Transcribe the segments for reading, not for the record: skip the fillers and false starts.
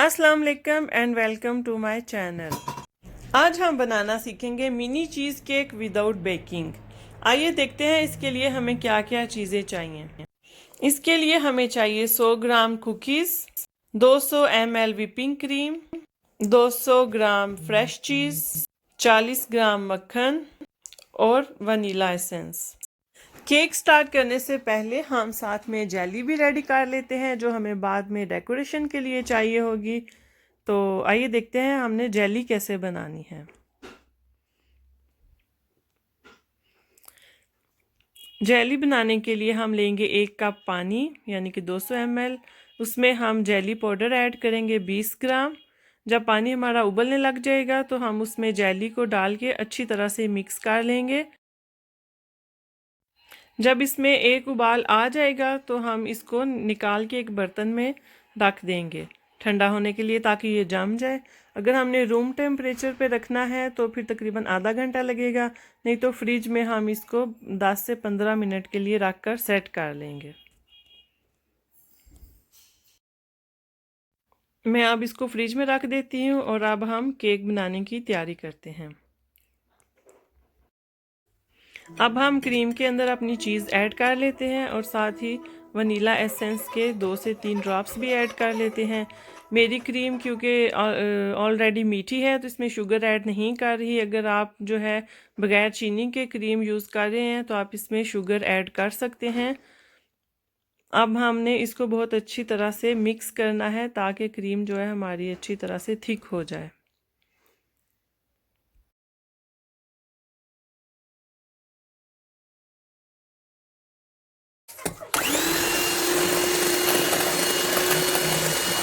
अस्सलाम वालेकुम and welcome to my channel. आज हम बनाना सीखेंगे mini cheese cake without baking. आइए देखते हैं इसके लिए हमें क्या क्या चीज़ें चाहिए। इसके लिए हमें चाहिए 100 ग्राम कुकीज़, 200 ml व्हिपिंग क्रीम, 200 ग्राम फ्रेश चीज़, 40 ग्राम मक्खन और वनीला एसेंस। केक स्टार्ट करने से पहले हम साथ में जेली भी रेडी कर लेते हैं जो हमें बाद में डेकोरेशन के लिए चाहिए होगी। तो आइए देखते हैं हमने जेली कैसे बनानी है। जेली बनाने के लिए हम लेंगे 1 कप पानी यानी कि 200 ml। उसमें हम जेली पाउडर ऐड करेंगे 20 ग्राम। जब पानी हमारा उबलने लग जाएगा तो हम उसमें जेली को डाल के अच्छी तरह से मिक्स कर लेंगे। जब इसमें एक उबाल आ जाएगा तो हम इसको निकाल के एक बर्तन में रख देंगे ठंडा होने के लिए ताकि ये जम जाए। अगर हमने रूम टेम्परेचर पे रखना है तो फिर तकरीबन आधा घंटा लगेगा, नहीं तो फ्रिज में हम इसको 10 से 15 मिनट के लिए रख कर सेट कर लेंगे। मैं अब इसको फ्रिज में रख देती हूँ और अब हम केक बनाने की तैयारी करते हैं। अब हम क्रीम के अंदर अपनी चीज़ ऐड कर लेते हैं और साथ ही वनीला एसेंस के 2 से 3 ड्रॉप्स भी ऐड कर लेते हैं। मेरी क्रीम क्योंकि ऑलरेडी मीठी है तो इसमें शुगर ऐड नहीं कर रही। अगर आप जो है बगैर चीनी के क्रीम यूज़ कर रहे हैं तो आप इसमें शुगर ऐड कर सकते हैं। अब हमने इसको बहुत अच्छी तरह से मिक्स करना है ताकि क्रीम जो है हमारी अच्छी तरह से थिक हो जाए।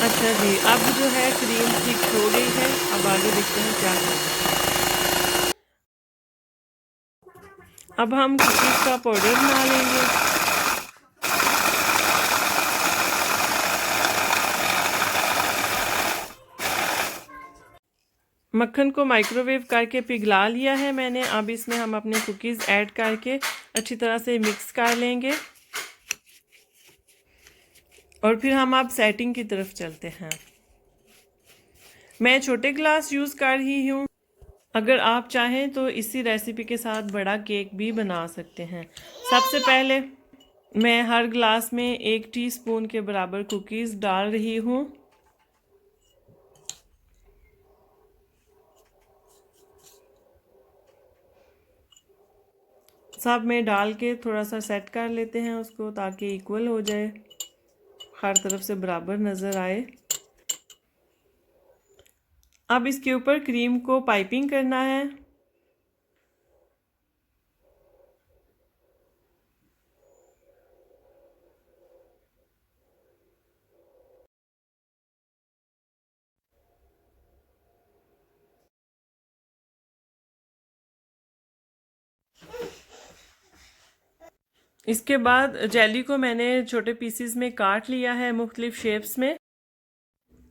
अच्छा जी, अब जो है क्रीम थिक हो गई है। अब आगे देखते हैं क्या करना है। अब हम कुकीज़ का पाउडर बना लेंगे। मक्खन को माइक्रोवेव करके पिघला लिया है मैंने। अब इसमें हम अपने कुकीज़ ऐड करके अच्छी तरह से मिक्स कर लेंगे और फिर हम अब सेटिंग की तरफ चलते हैं। मैं छोटे ग्लास यूज़ कर रही हूँ। अगर आप चाहें तो इसी रेसिपी के साथ बड़ा केक भी बना सकते हैं। सबसे पहले मैं हर ग्लास में 1 टीस्पून के बराबर कुकीज़ डाल रही हूँ। सब में डाल के थोड़ा सा सेट कर लेते हैं उसको ताकि इक्वल हो जाए, हर तरफ से बराबर नज़र आए। अब इसके ऊपर क्रीम को पाइपिंग करना है। इसके बाद जेली को मैंने छोटे पीसीस में काट लिया है मुख्तलिफ शेप्स में।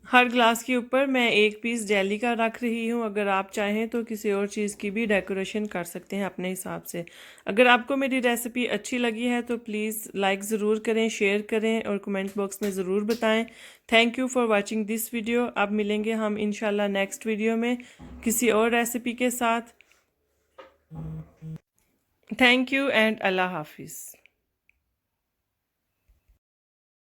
हर ग्लास के ऊपर मैं 1 पीस जेली का रख रही हूँ। अगर आप चाहें तो किसी और चीज़ की भी डेकोरेशन कर सकते हैं अपने हिसाब से। अगर आपको मेरी रेसिपी अच्छी लगी है तो प्लीज़ लाइक ज़रूर करें, शेयर करें और कमेंट बॉक्स में ज़रूर बताएं। Thank you for watching this video. अब मिलेंगे हम इंशाल्लाह नेक्स्ट वीडियो में किसी और रेसिपी के साथ। थैंक यू एंड अल्लाह हाफिज़।